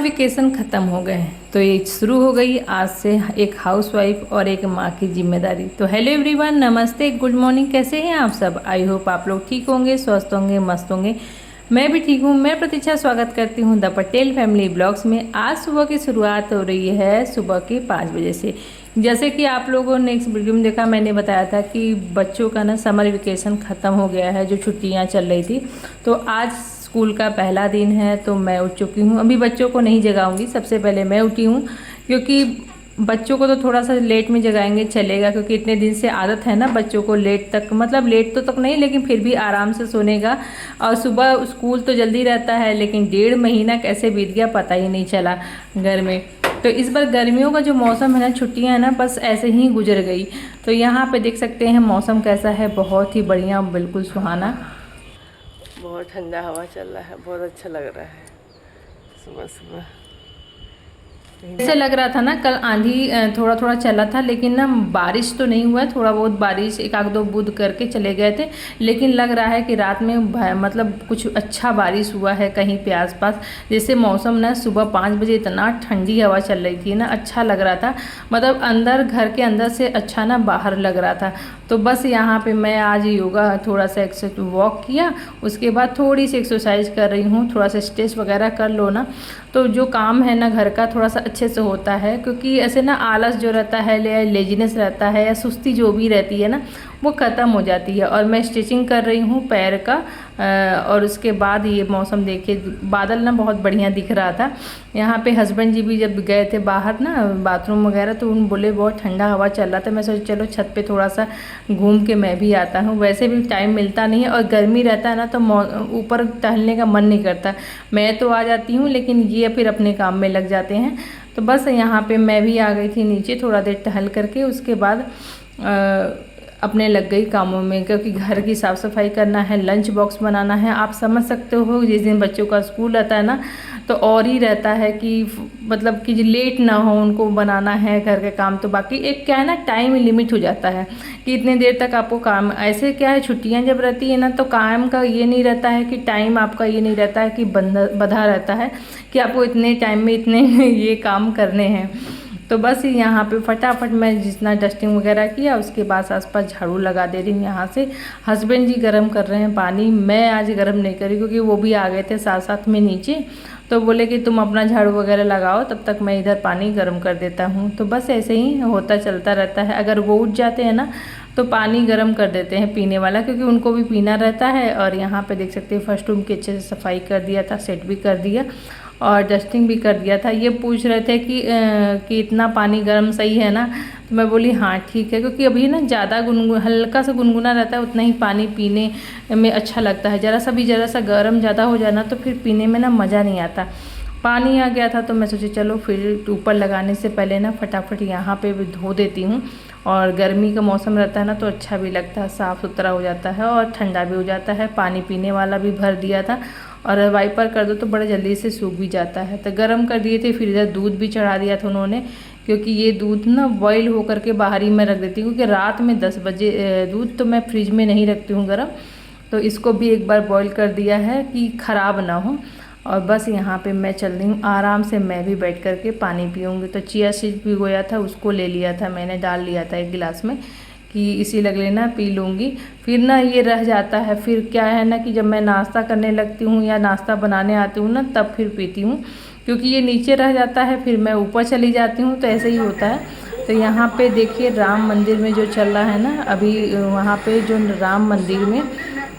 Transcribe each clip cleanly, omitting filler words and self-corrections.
Vacation ख़त्म हो गए हैं तो ये शुरू हो गई आज से एक हाउसवाइफ और एक माँ की जिम्मेदारी। तो हेलो एवरीवन, नमस्ते, गुड मॉर्निंग। कैसे हैं आप सब? आई होप आप लोग ठीक होंगे, स्वस्थ होंगे, मस्त होंगे। मैं भी ठीक हूँ। मैं प्रतीक्षा स्वागत करती हूँ द पटेल फैमिली ब्लॉग्स में। आज सुबह की शुरुआत हो रही है सुबह के 5 बजे से। जैसे कि आप लोगों ने नेक्स्ट वीडियो में देखा, मैंने बताया था कि बच्चों का ना समर वेकेशन ख़त्म हो गया है, जो छुट्टियाँ चल रही थी। तो आज स्कूल का पहला दिन है तो मैं उठ चुकी हूँ। अभी बच्चों को नहीं जगाऊंगी, सबसे पहले मैं उठी हूँ, क्योंकि बच्चों को तो थोड़ा सा लेट में जगाएंगे चलेगा, क्योंकि इतने दिन से आदत है ना बच्चों को लेट तक, मतलब लेट तो तक नहीं लेकिन फिर भी आराम से सोने का। और सुबह स्कूल तो जल्दी रहता है, लेकिन 1.5 महीना कैसे बीत गया पता ही नहीं चला घर में। तो इस बार गर्मियों का जो मौसम है ना, छुट्टियां है ना, बस ऐसे ही गुजर गई। तो यहाँ पे देख सकते हैं मौसम कैसा है, बहुत ही बढ़िया, बिल्कुल सुहाना। बहुत ठंडा हवा चल रहा है, बहुत अच्छा लग रहा है सुबह सुबह। ऐसे लग रहा था ना कल आंधी थोड़ा थोड़ा चला था, लेकिन ना बारिश तो नहीं हुआ है। थोड़ा बहुत बारिश एक आध दो बूंद करके चले गए थे, लेकिन लग रहा है कि रात में मतलब कुछ अच्छा बारिश हुआ है कहीं पे आसपास। जैसे मौसम ना सुबह 5 बजे इतना ठंडी हवा चल रही थी ना, अच्छा लग रहा था, मतलब अंदर घर के अंदर से अच्छा ना बाहर लग रहा था। तो बस यहाँ पे मैं आज योगा थोड़ा सा वॉक किया, उसके बाद थोड़ी सी एक्सरसाइज कर रही हूँ। थोड़ा सा स्ट्रेच वगैरह कर लो ना तो जो काम है ना घर का थोड़ा सा अच्छे से होता है, क्योंकि ऐसे ना आलस जो रहता है या लेजीनेस रहता है या सुस्ती जो भी रहती है ना, वो ख़त्म हो जाती है। और मैं स्टिचिंग कर रही हूँ पैर का। और उसके बाद ये मौसम देखिए, बादल ना बहुत बढ़िया दिख रहा था। यहाँ पे हस्बैंड जी भी जब गए थे बाहर ना बाथरूम वगैरह, तो उन बोले बहुत ठंडा हवा चल रहा था। मैं सोचा चलो छत पे थोड़ा सा घूम के मैं भी आता हूँ। वैसे भी टाइम मिलता नहीं है और गर्मी रहता है ना, तो ऊपर टहलने का मन नहीं करता। मैं तो आ जाती हूँ, लेकिन ये फिर अपने काम में लग जाते हैं। तो बस यहाँ पे मैं भी आ गई थी नीचे, थोड़ा देर टहल करके उसके बाद अपने लग गई कामों में, क्योंकि घर की साफ़ सफाई करना है, लंच बॉक्स बनाना है। आप समझ सकते हो जिस दिन बच्चों का स्कूल रहता है ना, तो और ही रहता है कि मतलब कि लेट ना हो, उनको बनाना है घर के काम। तो बाकी एक क्या है ना, टाइम लिमिट हो जाता है कि इतने देर तक आपको काम। ऐसे क्या है, छुट्टियां जब रहती है ना, तो काम का ये नहीं रहता है कि टाइम आपका ये नहीं रहता है कि बंधा रहता है कि आपको इतने टाइम में इतने ये काम करने हैं। तो बस यहाँ पे फटाफट मैं जितना डस्टिंग वगैरह किया, उसके बाद आसपास झाड़ू लगा दे रही हूँ। यहाँ से हस्बैंड जी गर्म कर रहे हैं पानी, मैं आज गर्म नहीं करी, क्योंकि वो भी आ गए थे साथ साथ में नीचे। तो बोले कि तुम अपना झाड़ू वगैरह लगाओ, तब तक मैं इधर पानी गर्म कर देता हूँ। तो बस ऐसे ही होता चलता रहता है। अगर वो उठ जाते हैं ना तो पानी गर्म कर देते हैं पीने वाला, क्योंकि उनको भी पीना रहता है। और यहाँ पे देख सकते हैं फर्स्ट रूम की अच्छे से सफाई कर दिया था, सेट भी कर दिया और डस्टिंग भी कर दिया था। ये पूछ रहे थे कि इतना पानी गर्म सही है ना, तो मैं बोली हाँ ठीक है, क्योंकि अभी ना ज़्यादा हल्का सा गुनगुना रहता है, उतना ही पानी पीने में अच्छा लगता है। ज़रा सा गर्म ज़्यादा हो जाए ना, तो फिर पीने में ना मज़ा नहीं आता। पानी आ गया था तो मैं सोची चलो फिर ऊपर लगाने से पहले ना फटाफट यहाँ पे भी धो देती हूँ। और गर्मी का मौसम रहता है ना, तो अच्छा भी लगता है, साफ़ सुथरा हो जाता है और ठंडा भी हो जाता है। पानी पीने वाला भी भर दिया था और वाइपर कर दो तो बड़ा जल्दी से सूख भी जाता है। तो गर्म कर दिए थे, फिर इधर दूध भी चढ़ा दिया था उन्होंने, क्योंकि ये दूध ना बॉयल हो करके बाहर ही मैं रख देती हूँ, क्योंकि रात में 10 बजे दूध तो मैं फ्रिज में नहीं रखती हूँ गर्म। तो इसको भी एक बार बॉयल कर दिया है कि ख़राब ना हो। और बस यहाँ पे मैं चल रही हूँ आराम से, मैं भी बैठ करके पानी पीऊँगी। तो चिया सीड भिगोया था, उसको ले लिया था मैंने, डाल लिया था एक गिलास में कि इसी लग लेना पी लूँगी। फिर ना ये रह जाता है, फिर क्या है ना कि जब मैं नाश्ता करने लगती हूँ या नाश्ता बनाने आती हूँ ना, तब फिर पीती हूँ, क्योंकि ये नीचे रह जाता है, फिर मैं ऊपर चली जाती हूँ, तो ऐसे ही होता है। तो यहाँ पे देखिए राम मंदिर में जो चल रहा है ना अभी, वहाँ पे जो राम मंदिर में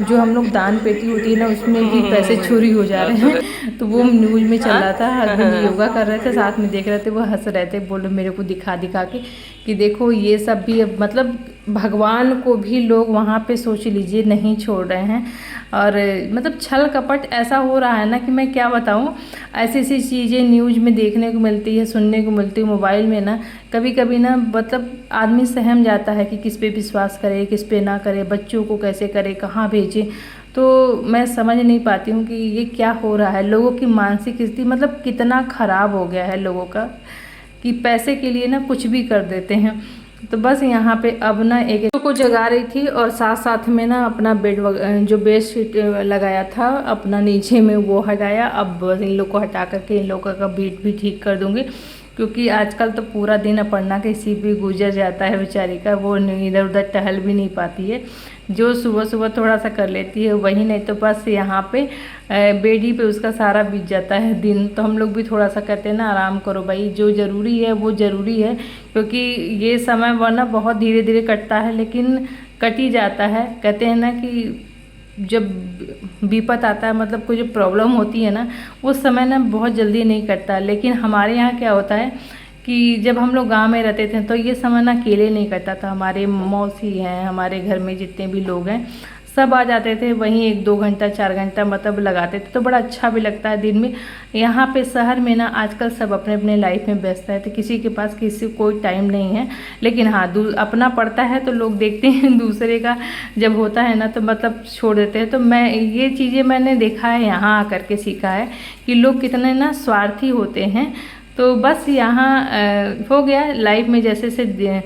जो हम लोग दान पेटी होती है ना, उसमें भी पैसे चोरी हो जा रहे हैं। तो वो न्यूज़ में चल रहा था, हस्बैंड योगा कर रहे थे, साथ में देख रहे थे, वो हंस रहे थे, बोले मेरे को दिखा दिखा के कि देखो ये सब भी मतलब भगवान को भी लोग वहाँ पे सोच लीजिए नहीं छोड़ रहे हैं। और मतलब छल कपट ऐसा हो रहा है ना कि मैं क्या बताऊँ। ऐसी ऐसी चीज़ें न्यूज़ में देखने को मिलती है, सुनने को मिलती है, मोबाइल में ना कभी कभी ना मतलब आदमी सहम जाता है कि किस पे विश्वास करे, किस पे ना करे, बच्चों को कैसे करे, कहाँ भेजे। तो मैं समझ नहीं पाती हूँ कि ये क्या हो रहा है। लोगों की मानसिक स्थिति मतलब कितना ख़राब हो गया है लोगों का, कि पैसे के लिए ना कुछ भी कर देते हैं। तो बस यहाँ पे अब ना एक को जगा रही थी और साथ साथ में ना अपना जो बेड शीट लगाया था अपना नीचे में वो हटाया। अब बस इन लोग को हटा करके इन लोगों का बेड भी ठीक कर दूँगी, क्योंकि आजकल तो पूरा दिन अपर्णा के इसी भी गुजर जाता है बेचारी का। वो इधर उधर टहल भी नहीं पाती है, जो सुबह सुबह थोड़ा सा कर लेती है वही, नहीं तो बस यहाँ पे बेड ही पे उसका सारा बीत जाता है दिन। तो हम लोग भी थोड़ा सा कहते हैं ना आराम करो भाई, जो ज़रूरी है वो ज़रूरी है, क्योंकि ये समय वरना बहुत धीरे धीरे कटता है लेकिन कट ही जाता है। कहते हैं ना कि जब विपत आता है, मतलब कोई जो प्रॉब्लम होती है ना, उस समय ना बहुत जल्दी नहीं कटता। लेकिन हमारे यहाँ क्या होता है कि जब हम लोग गांव में रहते थे तो ये समय ना अकेले नहीं कटता था। हमारे मौसी हैं, हमारे घर में जितने भी लोग हैं सब आ जाते थे, वहीं 1-2 घंटा 4 घंटा मतलब लगाते थे, तो बड़ा अच्छा भी लगता है दिन में। यहाँ पे शहर में ना आजकल सब अपने अपने लाइफ में व्यस्त है, तो किसी के पास किसी कोई टाइम नहीं है। लेकिन हाँ, अपना पड़ता है तो लोग देखते हैं, दूसरे का जब होता है ना तो मतलब छोड़ देते हैं। तो मैं ये चीज़ें मैंने देखा है, यहाँ आकर के सीखा है कि लोग कितने ना स्वार्थी होते हैं। तो बस यहाँ हो गया लाइफ में, जैसे से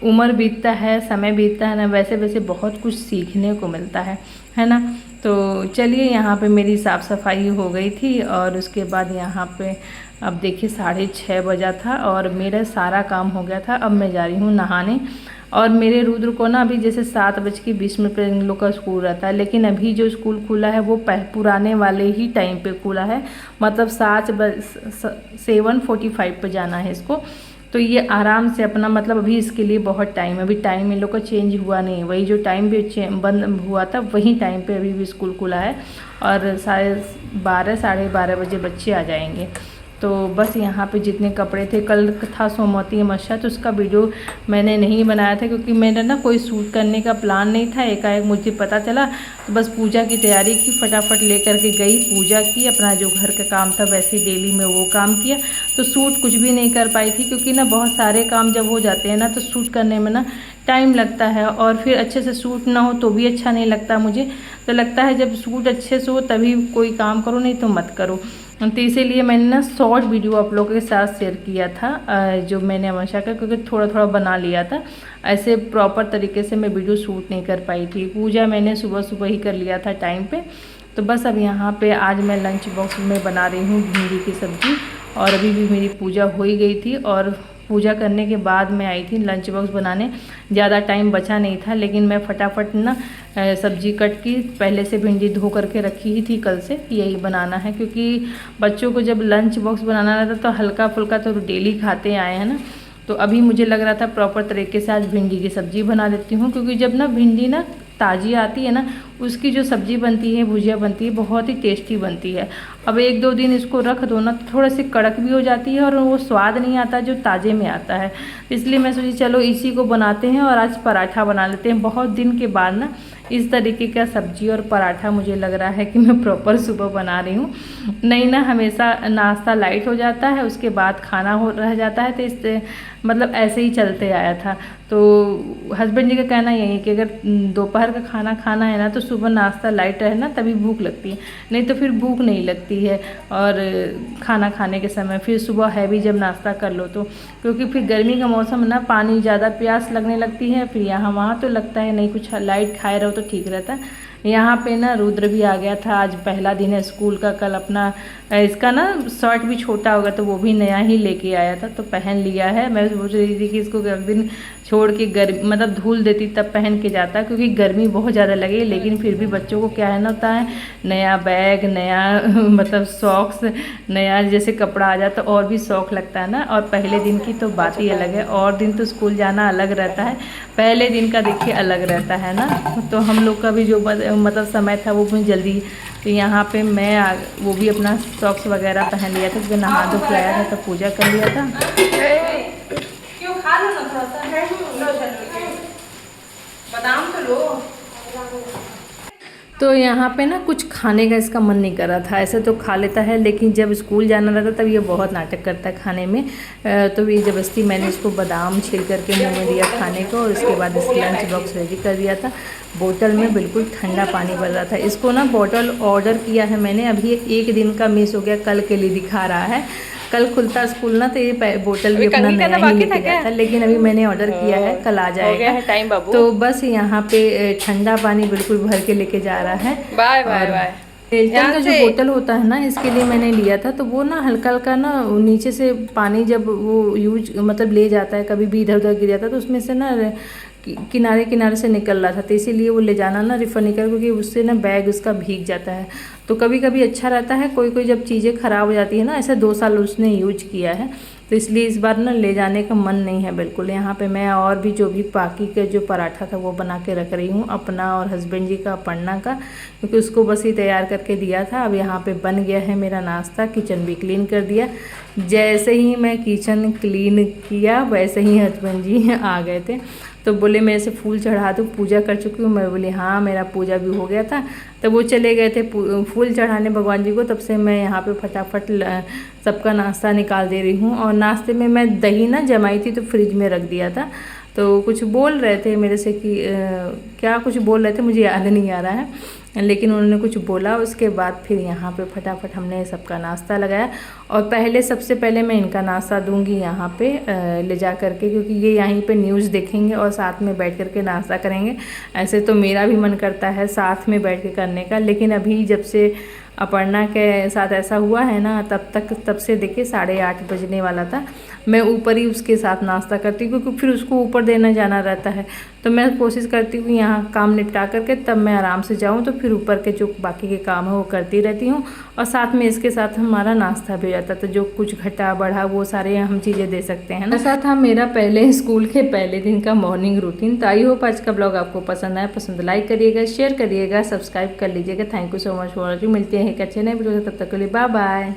उम्र बीतता है, समय बीतता है ना, वैसे वैसे बहुत कुछ सीखने को मिलता है ना। तो चलिए, यहाँ पे मेरी साफ़ सफाई हो गई थी और उसके बाद यहाँ पे अब देखिए 6:30 बजा था और मेरा सारा काम हो गया था। अब मैं जा रही हूँ नहाने। और मेरे रुद्र को ना अभी जैसे 7:20 पे इन लोग का स्कूल रहता है, लेकिन अभी जो स्कूल खुला है वो पुराने वाले ही टाइम पे खुला है, मतलब 7:45 पे जाना है इसको। तो ये आराम से अपना, मतलब अभी इसके लिए बहुत टाइम है, अभी टाइम इन लोग का चेंज हुआ नहीं है, वही जो टाइम पे बंद हुआ था वही टाइम पे अभी भी स्कूल खुला है। और 12:30 साढ़े 12 बजे बच्चे आ जाएंगे। तो बस यहाँ पे जितने कपड़े थे, कल था सोमवती अमावस्या तो उसका वीडियो मैंने नहीं बनाया था, क्योंकि मेरा ना कोई शूट करने का प्लान नहीं था। एकाएक मुझे पता चला तो बस पूजा की तैयारी की, फटाफट लेकर के गई, पूजा की, अपना जो घर का काम था वैसे ही डेली में वो काम किया। तो शूट कुछ भी नहीं कर पाई थी, क्योंकि ना बहुत सारे काम जब हो जाते हैं ना तो शूट करने में ना टाइम लगता है, और फिर अच्छे से शूट ना हो तो भी अच्छा नहीं लगता मुझे। तो लगता है जब शूट अच्छे से हो तभी कोई काम करो, नहीं तो मत करो। तो इसीलिए मैंने ना शॉर्ट वीडियो आप लोगों के साथ शेयर किया था, जो मैंने अमावस्या का, क्योंकि थोड़ा थोड़ा बना लिया था। ऐसे प्रॉपर तरीके से मैं वीडियो शूट नहीं कर पाई थी। पूजा मैंने सुबह सुबह ही कर लिया था टाइम पे। तो बस अब यहाँ पे आज मैं लंच बॉक्स में बना रही हूँ भिंडी की सब्ज़ी, और अभी भी मेरी पूजा हो ही गई थी और पूजा करने के बाद मैं आई थी लंच बॉक्स बनाने। ज़्यादा टाइम बचा नहीं था, लेकिन मैं फटाफट ना सब्जी कट की, पहले से भिंडी धो करके रखी ही थी कल से, यही बनाना है। क्योंकि बच्चों को जब लंच बॉक्स बनाना रहता तो हल्का फुल्का तो डेली खाते आए हैं ना, तो अभी मुझे लग रहा था प्रॉपर तरीके से आज भिंडी की सब्ज़ी बना देती हूँ। क्योंकि जब ना भिंडी ना ताज़ी आती है ना, उसकी जो सब्ज़ी बनती है, भुजिया बनती है, बहुत ही टेस्टी बनती है। अब 1-2 दिन इसको रख दो ना तो थोड़ा सी कड़क भी हो जाती है और वो स्वाद नहीं आता जो ताज़े में आता है। इसलिए मैं सोची चलो इसी को बनाते हैं और आज पराठा बना लेते हैं। बहुत दिन के बाद ना इस तरीके का सब्जी और पराठा मुझे लग रहा है कि मैं प्रॉपर सुबह बना रही हूँ। नहीं ना, हमेशा नाश्ता लाइट हो जाता है, उसके बाद खाना रह जाता है, तो इस मतलब ऐसे ही चलते आया था। तो हस्बैंड जी का कहना यही है कि अगर दोपहर का खाना खाना है ना तो सुबह नाश्ता लाइट रहे ना तभी भूख लगती है, नहीं तो फिर भूख नहीं लगती है। और खाना खाने के समय फिर सुबह हैवी जब नाश्ता कर लो तो, क्योंकि फिर गर्मी का मौसम ना, पानी ज़्यादा प्यास लगने लगती है, फिर यहाँ वहाँ तो लगता है नहीं कुछ लाइट खाए रहो तो ठीक रहता है। यहाँ पे ना रुद्र भी आ गया था, आज पहला दिन है स्कूल का। कल अपना इसका ना शर्ट भी छोटा होगा तो वो भी नया ही लेके आया था, तो पहन लिया है। मैं सोच रही थी कि इसको एक दिन छोड़ के मतलब धुल देती तब पहन के जाता, क्योंकि गर्मी बहुत ज़्यादा लगे। लेकिन फिर भी बच्चों को क्या है ना, होता है नया बैग, नया मतलब सॉक्स, नया जैसे कपड़ा आ जाता तो और भी शौक लगता है ना। और पहले दिन की तो बात ही अलग है, और दिन तो स्कूल जाना अलग रहता है, पहले दिन का देखिए अलग रहता है ना। तो हम लोग का भी जो मतलब समय था वो भी जल्दी। तो यहाँ पे मैं वो भी अपना सॉक्स वगैरह पहन लिया था, क्योंकि नहा धो के आया था तो पूजा कर लिया था। क्यों खा लो ना थोड़ा सा, बादाम तो लो। तो यहाँ पे ना कुछ खाने का इसका मन नहीं कर रहा था, ऐसे तो खा लेता है, लेकिन जब स्कूल जाना रहता तब ये बहुत नाटक करता है खाने में। तो ये ज़बरदस्ती मैंने इसको बादाम छील करके मुँह में दिया खाने को, और उसके बाद इसका लंच बॉक्स रेडी कर दिया था। बोतल में बिल्कुल ठंडा पानी भर रहा था। इसको ना बोतल ऑर्डर किया है मैंने, अभी 1 दिन का मिस हो गया, कल के लिए दिखा रहा है। कल खुलता स्कूल ना तो ये बोतल भी अभी अपना कंघी नया करना ही बाकी लेके था क्या? जाता, लेकिन अभी मैंने ऑर्डर किया है, कल आ हो गया जाएगा। है टाइम बाबू। तो बस यहाँ पे ठंडा पानी बिल्कुल भर के लेके जा रहा है। बाय बाय और बाय। एल्टन का ध्यान जो से। बोतल होता है ना, इसके लिए मैंने लिया था, तो वो ना हल्का हल्का ना नीचे से पानी जब वो यूज मतलब ले जाता है, कभी भी इधर उधर गिर जाता है, तो उसमें से ना किनारे किनारे से निकल रहा था, तो इसीलिए वो ले जाना ना रिफ़र नहीं कर, क्योंकि उससे ना बैग उसका भीग जाता है। तो कभी कभी अच्छा रहता है, कोई कोई जब चीज़ें ख़राब हो जाती है ना, ऐसे 2 साल उसने यूज किया है, तो इसलिए इस बार ना ले जाने का मन नहीं है बिल्कुल। यहाँ पे मैं और भी जो भी बाकी का जो पराठा था वो बना के रख रही हूँ, अपना और हस्बैंड जी का, अपर्णा का, क्योंकि उसको बस ही तैयार करके दिया था। अब यहाँ पे बन गया है मेरा नाश्ता, किचन भी क्लीन कर दिया। जैसे ही मैं किचन क्लीन किया वैसे ही हस्बैंड जी आ गए थे, तो बोले मेरे से फूल चढ़ा दूँ, पूजा कर चुकी हूँ। मैं बोली हाँ, मेरा पूजा भी हो गया था। तब वो चले गए थे फूल चढ़ाने भगवान जी को, तब से मैं यहाँ पे फटाफट सबका नाश्ता निकाल दे रही हूँ। और नाश्ते में मैं दही ना जमाई थी तो फ्रिज में रख दिया था। तो कुछ बोल रहे थे मेरे से कि क्या कुछ बोल रहे थे, मुझे याद नहीं आ रहा है, लेकिन उन्होंने कुछ बोला। उसके बाद फिर यहाँ पे फटाफट हमने सबका नाश्ता लगाया। और सबसे पहले मैं इनका नाश्ता दूंगी यहाँ पे ले जा करके, क्योंकि ये यहीं पे न्यूज़ देखेंगे और साथ में बैठ करके नाश्ता करेंगे। ऐसे तो मेरा भी मन करता है साथ में बैठ के करने का, लेकिन अभी जब से अपर्णा के साथ ऐसा हुआ है ना, तब से देखिए 8:30 बजने वाला था, मैं ऊपर ही उसके साथ नाश्ता करती हूँ, क्योंकि फिर उसको ऊपर देना जाना रहता है। तो मैं कोशिश करती हूँ यहाँ काम निपटा करके तब मैं आराम से जाऊँ, तो फिर ऊपर के जो बाकी के काम है वो करती रहती हूँ, और साथ में इसके साथ हमारा नाश्ता भी हो जाता है। तो जो कुछ घटा बढ़ा वो सारे हम चीज़ें दे सकते हैं ना। ऐसा था मेरा पहले स्कूल के पहले दिन का मॉर्निंग रूटीन। तो आई होप आज का ब्लॉग आपको पसंद आया। पसंद लाइक करिएगा, शेयर करिएगा, सब्सक्राइब कर लीजिएगा। Thank you so much for watching. मिलते हैं एक अच्छे नए वीडियो से, तब तक के लिए बाय बाय।